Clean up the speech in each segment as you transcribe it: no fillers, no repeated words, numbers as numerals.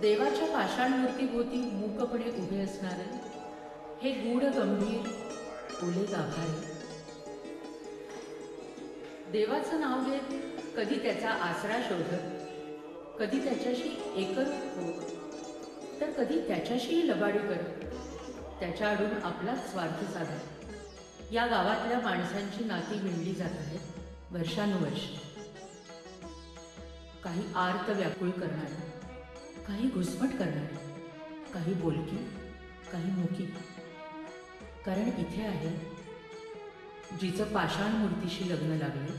देवाच्या पाषाण मूर्तीभोवती मूकपणे उभे असणारे हे गूढ गंभीर ओले गाभारे. देवाचं नाव घेत कधी त्याचा आसरा शोधत, कधी त्याच्याशी एकरूप होत, तर कधी त्याच्याशी लबाडी करत, त्याच्या आडून आपलाच स्वार्थ साधत या गावातल्या माणसांची नाती विणली जात आहेत वर्षानुवर्ष. काही आर्त व्याकुळ करणारे, काही घुसमट करणारे, काही बोलकी, काही मुकी. कारण इथे आहे जिचं पाषाण मूर्तीशी लग्न लागले,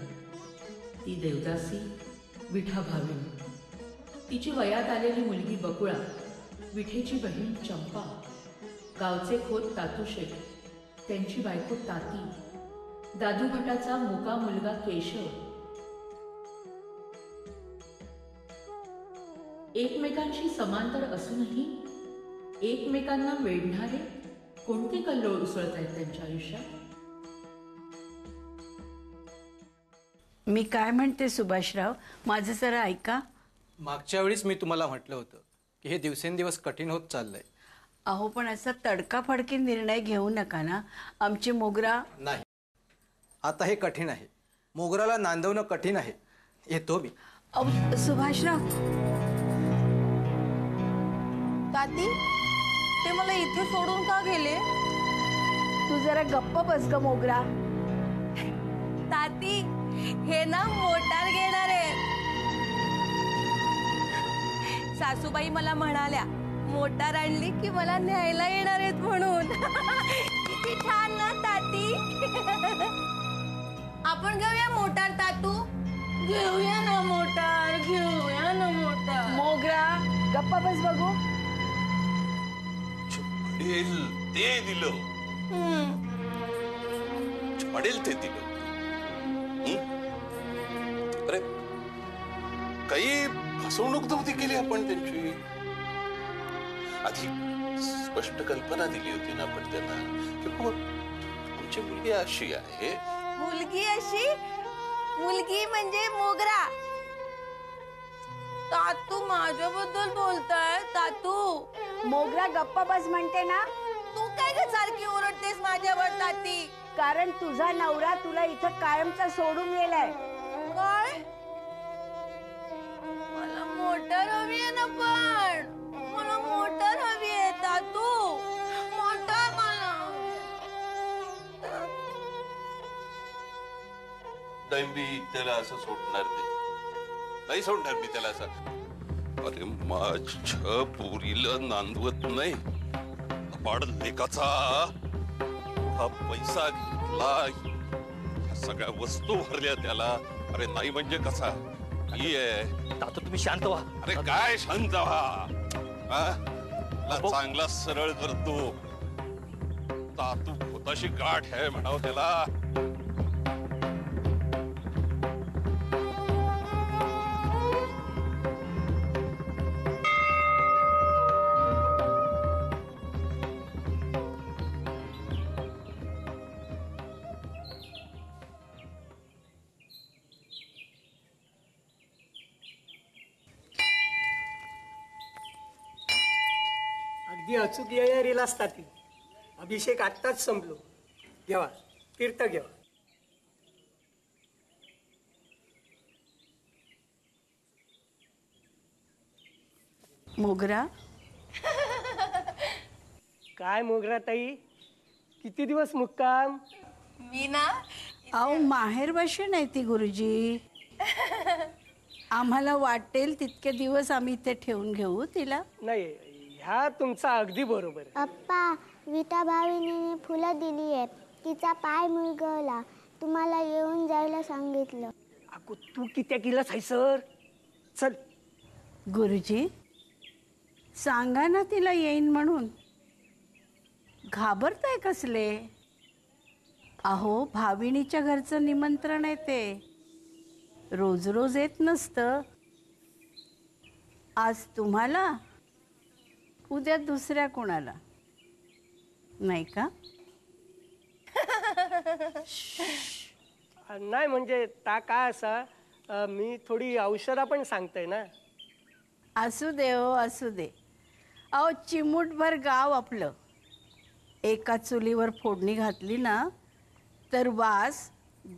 ती देवदासी विठा भाविनी, तिची वयात आलेली मुलगी बकुळा, विठेची बहीण चंपा, गावचे खोत तातूशेठ, त्यांची बायको ताती, दादू भटाचा मुका मुलगा केशव. एकमेकांशी समांतर असूनही एकमेकांना वेढणारे कोणते कल्लोळ उसळत आहेत त्यांच्या आयुष्यात. मी काय म्हणते सुभाषराव, माझं जरा ऐका. मागच्या वेळीच मी तुम्हाला म्हटलं होतं की हे दिवसेंदिवस कठीण होत चाललंय. अहो पण असा तडकाफडकी निर्णय घेऊ नका ना. आमची मोगरा. नाही, आता हे कठीण आहे. मोगराला नांदवणं कठीण आहे. येतो मी. सुभाषराव. ताती, ते मला इथे सोडून का गेले? तू जरा गप्प बस ग मोगरा. ताती, हे ना मोटार घेणार आहे. सासूबाई मला म्हणाल्या मोटार आणली की मला न्यायला येणार आहेत म्हणून. किती छान ना ताती. आपण घेऊया मोटार तातू. घेऊया ना मोटार, घेऊया ना मोटार. मोगरा गप्प बस बघू. ते दिलं, पडेल ते दिलं. अरे काही फसवणूक नव्हती केली आपण त्यांची. आधी स्पष्ट कल्पना दिली होती ना आपण त्यांना की आमची मुलगी अशी आहे. मुलगी अशी? मुलगी म्हणजे मोगरा. तातू माझ्याबद्दल बोलताय? तातू मोगरा गप्प बस म्हणते ना. तू काय ग सारखी ओरडतेस माझ्यावर ताती? कारण तुझा नवरा तुला इथं कायमचा सोडून गेलाय. काय? मला मोटर हवी आहे ना. पण मला मोटर हवी आहे तातू. मोटर मला. नाही मी त्याला असं सोडणार नाही सोडणार मी त्याला असं. अरे माझ्या पोरीला नांदवत नाही. पाड लेकाचा हा पैसा घेतला, सगळ्या वस्तू भरल्या त्याला. अरे नाही म्हणजे कसा? तातू तुम्ही शांत व्हा. अरे काय शांत व्हा? चांगला सरळ करतो. तातू होताशी गाठ आहे म्हणाव त्याला. अगदी अचूक येणारीला असतात ती. अभिषेक आत्ताच संपलो. घेवा तीर्थ घेवा. मोगरा, काय मोगरा ताई, किती दिवस मुक्काम? मी ना अहो माहेर भाषा नाही ती गुरुजी. आम्हाला वाटेल तितके दिवस आम्ही इथे ठेवून घेऊ तिला. नाही, ह्या तुमचा अगदी बरोबर आहे. अप्पा, विटा भाविनीने फुलं दिली आहेत. तिचा पाय मुरगळला. तुम्हाला येऊन जायला सांगितलं. अगो तू कित्या केलास हाय सर? चल. गुरुजी सांगा ना तिला येईन म्हणून. घाबरताय कसले? अहो भाविणीच्या घरचं निमंत्रण आहे ते. रोज रोज येत नसतं. आज तुम्हाला, उद्या दुसऱ्या कोणाला, नाही का? नाही म्हणजे ता काय असा, मी थोडी औषधं पण सांगतोय ना. असू दे हो, असू दे. अहो चिमूटभर गाव आपलं. एका चुलीवर फोडणी घातली ना तर वास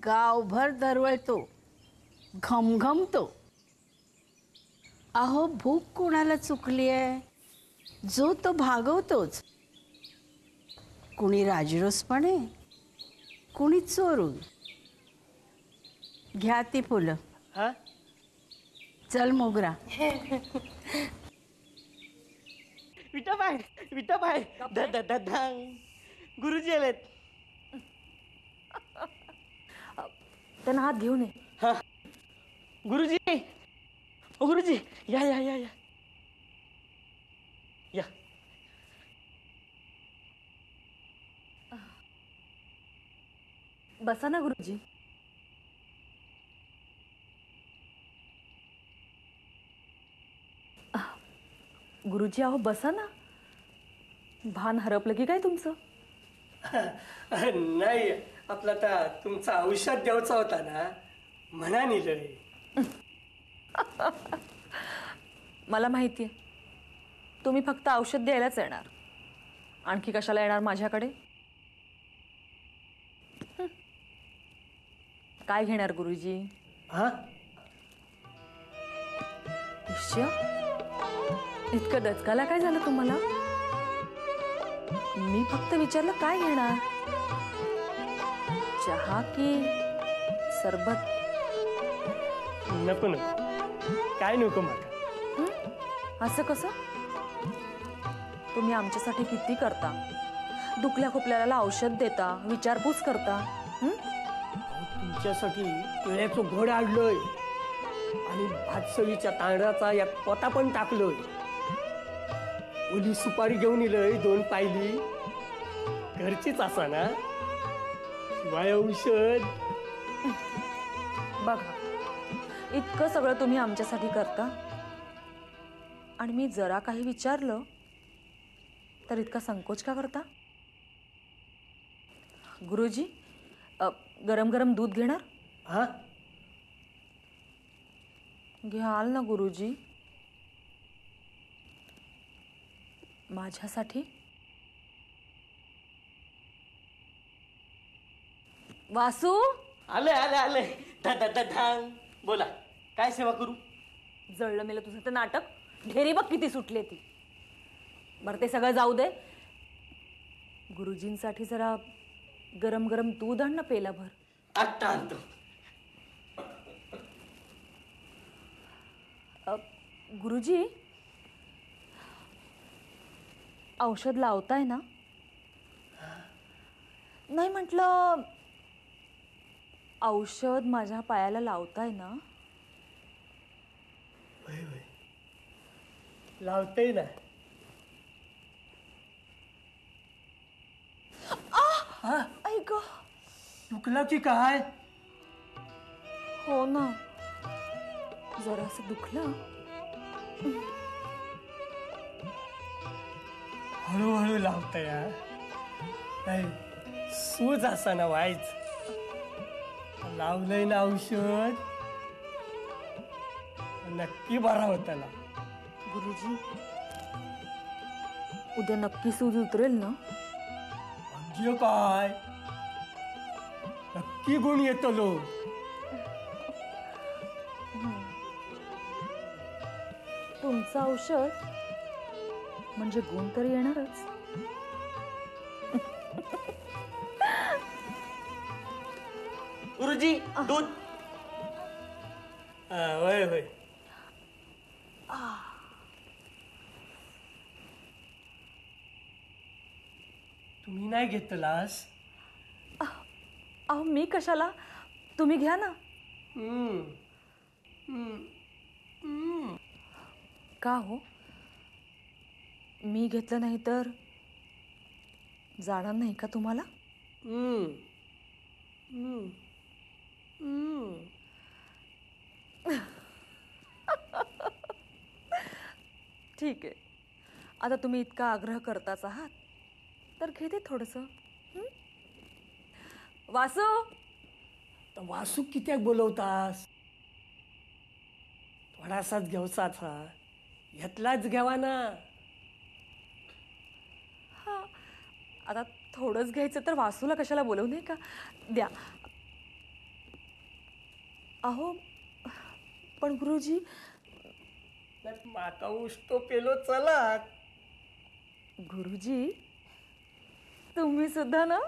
गावभर दरवळतो, घमघमतो. अहो भूक कोणाला चुकली आहे? जो तो भागवतोच. कुणी राजरोसपणे, कुणी चोरून. घ्या ती फुलं. हा, चल मोगरा. विठाबाई, विठाबाई, गुरुजी आलेत. त्यांना हात घेऊन ये. हा, गुरुजी, ओ गुरुजी, या या या या या. बसा ना गुरुजी. गुरुजी अहो बसा ना. भान हरपलं की काय तुमचं? नाही, आपला आता तुमचा औषध द्यायचा होता ना, म्हणा निलय. मला माहितीये तुम्ही फक्त औषध द्यायलाच येणार. आणखी कशाला येणार माझ्याकडे? काय घेणार गुरुजी? हा, शिष्य, इतकं दचकायला काय झालं तुम्हाला? मी फक्त विचारलं काय घेणार? चहा की सरबत? नको नको, काय नको माका. असं कसं? तुम्ही आमच्यासाठी किती करता. दुखल्या खुपल्याला औषध देता, विचारपूस करता. तुमच्यासाठी केळ्याचं घोड आणलोय आणि भातसळीच्या तांदळाचा एक पोता पण टाकलोय. ओली सुपारी घेऊन इलय 2 पायली. घरचीच असा ना, शिवाय औषध. बघा, इतकं सगळं तुम्ही आमच्यासाठी करता आणि मी जरा काही विचारलं तर इतका संकोच का करता? गुरुजी, गरम गरम दूध घेणार? हा, घ्याल ना गुरुजी? माझ्यासाठी? वासू, आले आले आले. बोला, काय सेवा करू? जळलं मेलं तुझं ते नाटक. ढेरी बघ किती सुटले ती. बरं ते सगळं जाऊ दे. गुरुजींसाठी जरा गरम गरम दूध आण ना पेलाभर. आत्ता आणतो. गुरुजी, औषध लावताय ना? नाही म्हटलं, औषध माझ्या पायाला लावताय ना? लावते ना. ऐक, दुखलं की काय? हो ना, जरासं दुखलं. हळूहळू लावतंय. सूज असा ना व्हायच. लावलंय ना औषध, नक्की बरा होता ना. गुरुजी, उद्या नक्की सूज उतरेल ना? म्हणजे काय नक्की गुण येतलो. तुमचं औषध म्हणजे गुण तर येणारच. गुरुजी दूध. होय होय. तुम्ही नाही घेतलास? अहो मी कशाला, तुम्ही घ्या ना. का हो, मी घेतलं नाही तर जाणार नाही का तुम्हाला? ठीक आहे, आता तुम्ही इतका आग्रह करताच आहात तर घेते थोडंसं. वासू, तर वासू कित्याक बोलवतास? थोडासाच घेवचाच हा, घेतलाच घ्यावा ना. आता थोडंच घ्यायचं तर वासूला कशाला बोलवू नये का? द्या. अहो पण गुरुजी, माका उष्टो पेलो चलात. गुरुजी तुम्ही सुद्धा ना.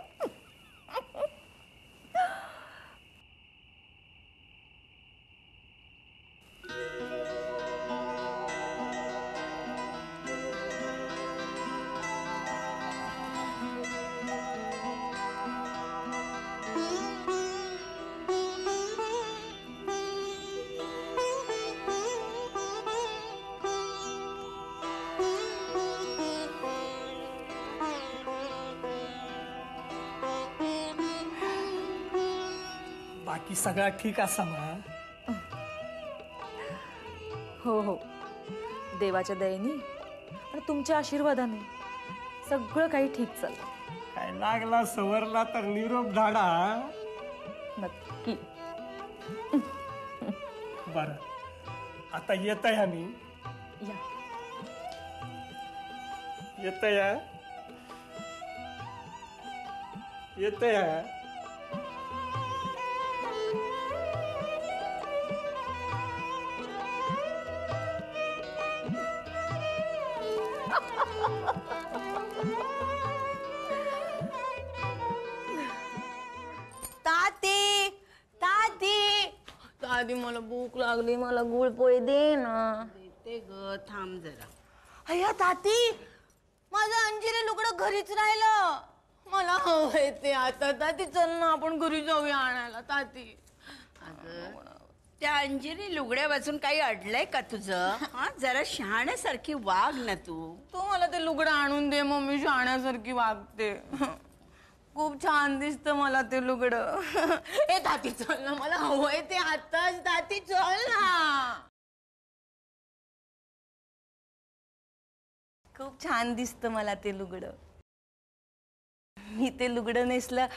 बाकी सगळा ठीक असा मा? हो हो, देवाच्या दयेने आणि तुमच्या आशीर्वादाने सगळं काही ठीक चाललं. काय लागला सवरला तर निरोप धाडा. नक्की. बरं, आता येत आहे आम्ही. या. येत या येत या. ताती ताती ताती, मला भूक लागली, मला गुळपोळी दे ना. ते ग, थांब जरा. अय्या ताती, माझं अंजिरे लुगडं घरीच राहिलं. मला हवंय ते आता. ताती चल ना, आपण घरी जाऊया आणायला. ताती अगं, त्या अंजिरी लुगड्या वाचून काही अडलंय का तुझं? हा, जरा शहाण्यासारखी वाग ना तू. तू मला ते लुगडं आणून दे, मम्मी शहाण्यासारखी वागते. खूप छान दिसतं मला ते लुगडं. ए ताती चल ना, मला हवंय ते आताच. ताती चल ना. खूप छान दिसतं मला ते लुगडं. मी ते लुगडं नेसलं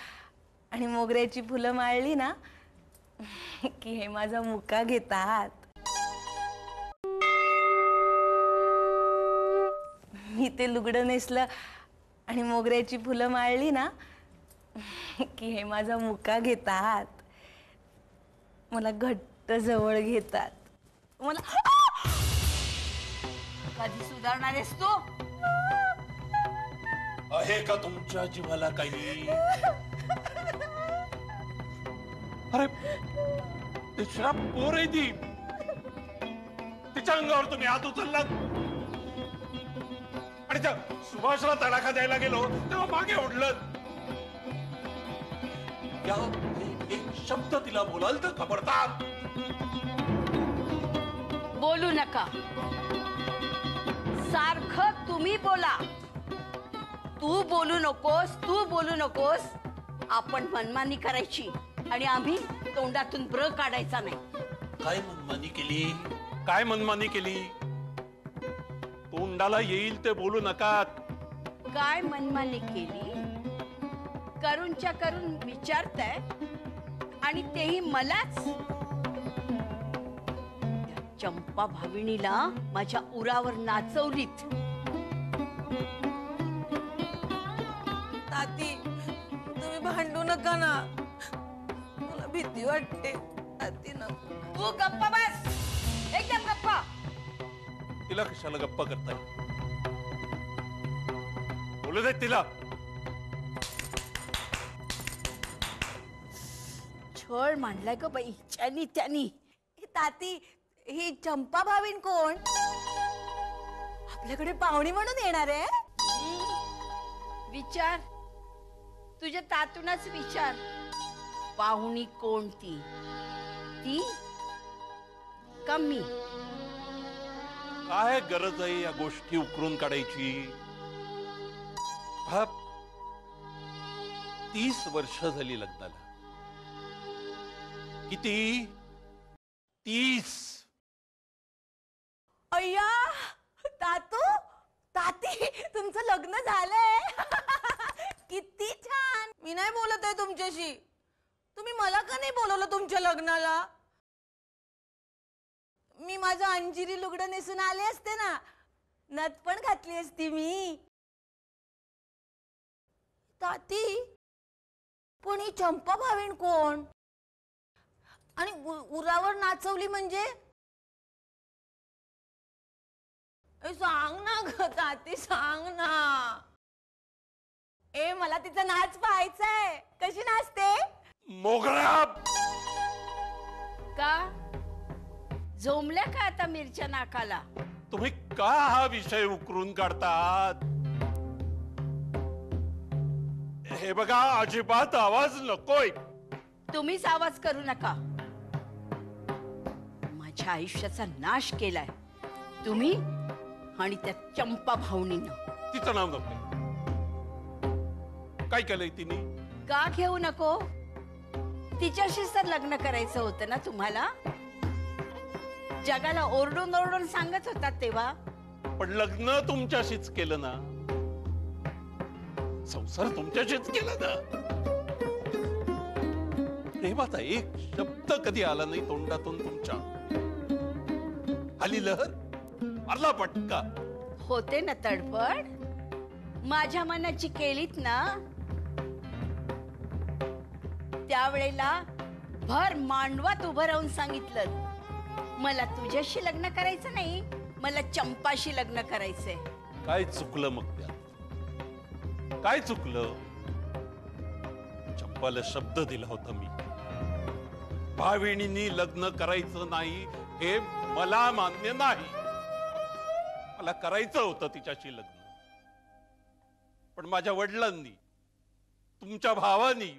आणि मोगऱ्याची फुलं माळली ना की हे माझा मुका घेतात. मी ते लुगडं नेसलं आणि मोगऱ्याची फुलं माळली ना की हे माझा मुका घेतात. मला घट्ट जवळ घेतात. मला कधी सुधारणार आहेस तू? आहे का तुमच्या जीवाला काही? अरे तिसरा पोर आहे ती. तिच्या अंगावर तुम्ही हात उचललात आणि त्या सुभाषला तडाखा द्यायला गेलो तेव्हा मागे ओढलं. एक शब्द तिला बोलाल तर खबरदार. बोलू नका. सारखं तुम्ही बोला. तू बोलू नकोस, तू बोलू नकोस. आपण मनमानी करायची आणि आम्ही तोंडातून ब्र काढायचा नाही. काय मनमानी केली? काय मनमानी केली? तोंडाला येईल ते बोलू नका. काय मनमानी केली? करूनच्या करून विचारताय आणि तेही मलाच. चंपा भाविणीला माझ्या उरावर नाचवलीत. नका ना, मला भीती वाटते. ताती नको. तू गप्पा बस, एकदम गप्पा. तिला कशाला गप्पा करताय? बोलू दे तिला. छळ मांडलाय ग बाई ह्यानी त्यानी. ताती, ही चंपा भावीन कोण? आपल्याकडे पाहुणी म्हणून येणार आहे. विचार, तुझ्या तातूनच विचार. पाहुणी कोणती? ती का मी? काय गरज आहे या गोष्टी उकरून काढायची? 30 वर्ष झाली लग्नाला. किती? 30. अय्या तातू, ताती, तुमचं लग्न झालंय. किती छान. मी नाही बोलत आहे तुमच्याशी. तुम्ही मला का नाही बोलवलं तुमच्या लग्नाला? मी माझं अंजिरी लुगडं नेसून आले असते ना, नथ पण घातली असती मी. ताती, पण ही चंपा भावीन कोण? आणि उरावर नाचवली म्हणजे? सांग ना ग ताती, सांग ना. मला तिचा नाच पाहायचाय. कशी नाचते? मोगरा. का झोंबल्या का आता मिरच्या नाकाला? तुम्ही का हा विषय उकरून काढतात? हे बघा, अजिबात आवाज नकोय. तुम्हीच आवाज करू नका. माझ्या आयुष्याचा नाश केलाय तुम्ही आणि त्या चंपा भावनीनं. तिचं नाव नको. काय केलंय तिने? का घेऊ नको? तिच्याशीच तर लग्न करायचं होतं ना तुम्हाला. जगाला ओरडून ओरडून सांगत होतात तेव्हा. पण लग्न तुमच्याशीच केलं ना, संसार तुमच्याशीच केला ना. प्रेमाचा एक शब्द कधी आला नाही तोंडातून तुमच्या. आली लहर, मारला पटका. होते ना तडफड. माझ्या मनाची केलीत ना, त्यावेळेला भर मांडवात उभं राहून सांगितलं, मला तुझ्याशी लग्न करायचं नाही, मला चंपाशी लग्न करायचंय. काय चुकलं मग त्यात? काय चुकलं? चंपाला शब्द दिला होता मी, भाविणींनी लग्न करायचं नाही हे मला मान्य नाही. मला करायचं होतं तिच्याशी लग्न. पण माझ्या वडिलांनी, तुमच्या भावानी,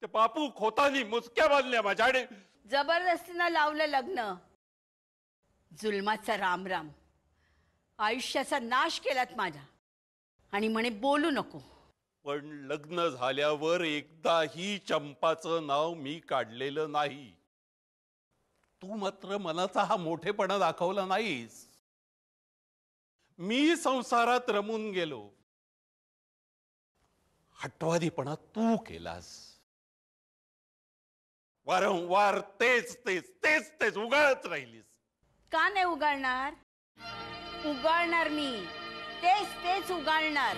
ते बापू खोतानी मुसक्या बांधल्या माझ्याकडे. जबरदस्तीनं लावलं लग्न. जुलमाचा रामराम. आयुष्याचा नाश केलात माझा. आणि म्हणे बोलू नको. पण लग्न झाल्यावर एकदाही चंपाचं नाव मी काढलेलं नाही. तू मात्र मनाचा हा मोठेपणा दाखवला नाहीस. मी संसारात रमून गेलो. हटवादीपणा तू केलास. वारंवार तेच तेच तेच तेच उगाळत राहिलीस. का नाही उगाळणार? उगाळणार मी. तेच तेच उगाळणार.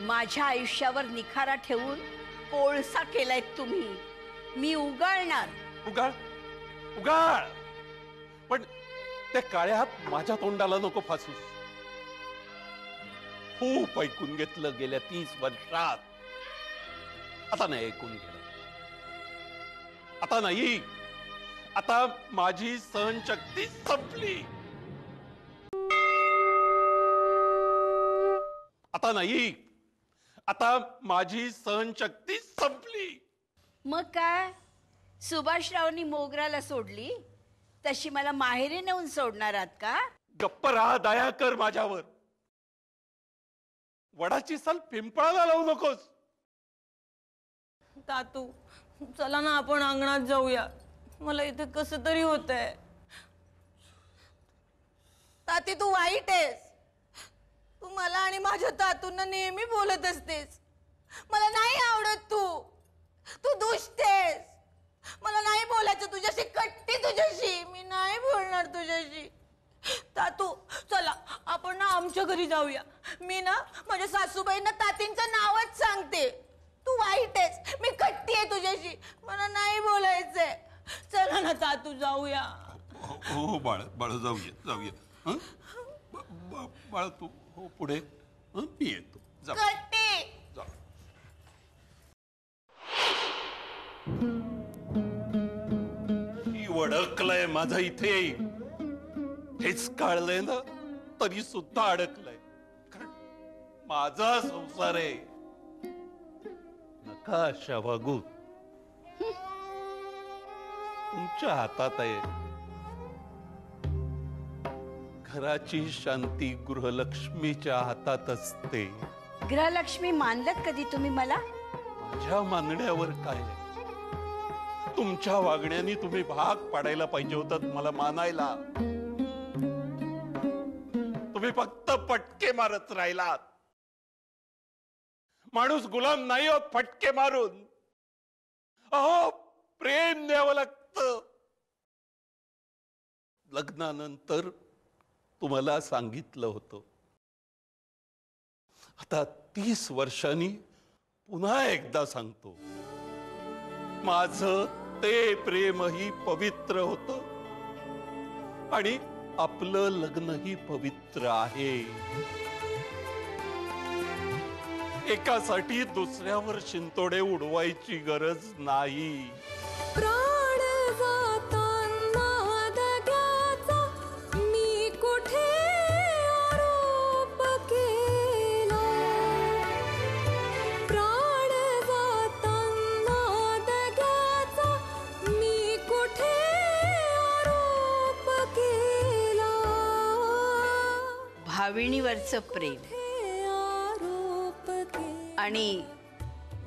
माझ्या आयुष्यावर निखारा ठेवून कोळसा केलाय तुम्ही. मी उगाळणार. उगाळ उगाळ. पण त्या काळ्या माझ्या तोंडाला नको फासूस. खूप ऐकून घेतलं गेल्या 30 वर्षात. आता नाही ऐकून घेतलं. आता नाही. आता माझी सहनशक्ती संपली. आता नाही. आता माझी सहनशक्ती संपली. मग काय? सुभाषरावनी मोगराला सोडली तशी मला माहेरी नेऊन सोडणार आहात का? गप्प राहा. दया कर माझ्यावर. वडाची साल पिंपळाला लावू नकोस. तातू, चला ना आपण अंगणात जाऊया. मला इथे कसं तरी होतंय. ताती, तू वाईट आहेस. तू मला आणि माझ्या तातूंना नेहमी बोलत असतेस. मला नाही आवडत तू. तू दुष्ट आहेस. मला नाही बोलायचं तुझ्याशी. कट्टी तुझ्याशी. मी नाही बोलणार तुझ्याशी. तातू, चला आपण ना आमच्या घरी जाऊया. मी ना माझ्या सासूबाईंना तातींचं नावच सांगते. तू वाईट आहेस, मी कट्टी आहे तुझ्याशी, मला नाही बोलायचंय. चला ना तातू जाऊया. हो बाळ बाळ जाऊया हं? बाळ तू हो पुढे हं? मी येतो जा कट्टी. जा. ही अडकलंय माझं इथे हेच कळलंय ना तरी सुद्धा अडकलंय. कारण माझा संसार आहे. नका अशा वागू. तुमच्या हातात आहे. घराची शांती गृहलक्ष्मीच्या हातात असते. गृहलक्ष्मी मानलत कधी तुम्ही मला? माझ्या मानण्यावर काय आहे? तुमच्या वागण्याने तुम्ही भाग पाडायला पाहिजे होतात मला मानायला. तुम्ही फक्त फटके मारत राहिलात. माणूस गुलाम नाही होत फटके मारून. अहो प्रेम द्यावं लागतं. लग्नानंतर तुम्हाला सांगितलं होतं. आता 30 वर्षांनी पुन्हा एकदा सांगतो. माझं ते प्रेमही पवित्र होतं आणि आपलं लग्नही पवित्र आहे. एकासाठी दुसऱ्यावर शिंतोडे उडवायची गरज नाही. प्राण जाताना दग्याचा मी कुठे आरोप केला. प्राण जाताना दग्याचा मी कुठे आरोप केला. भाविणीवरचं प्रेम आरोप केला आणि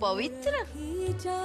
पवित्र हिच्या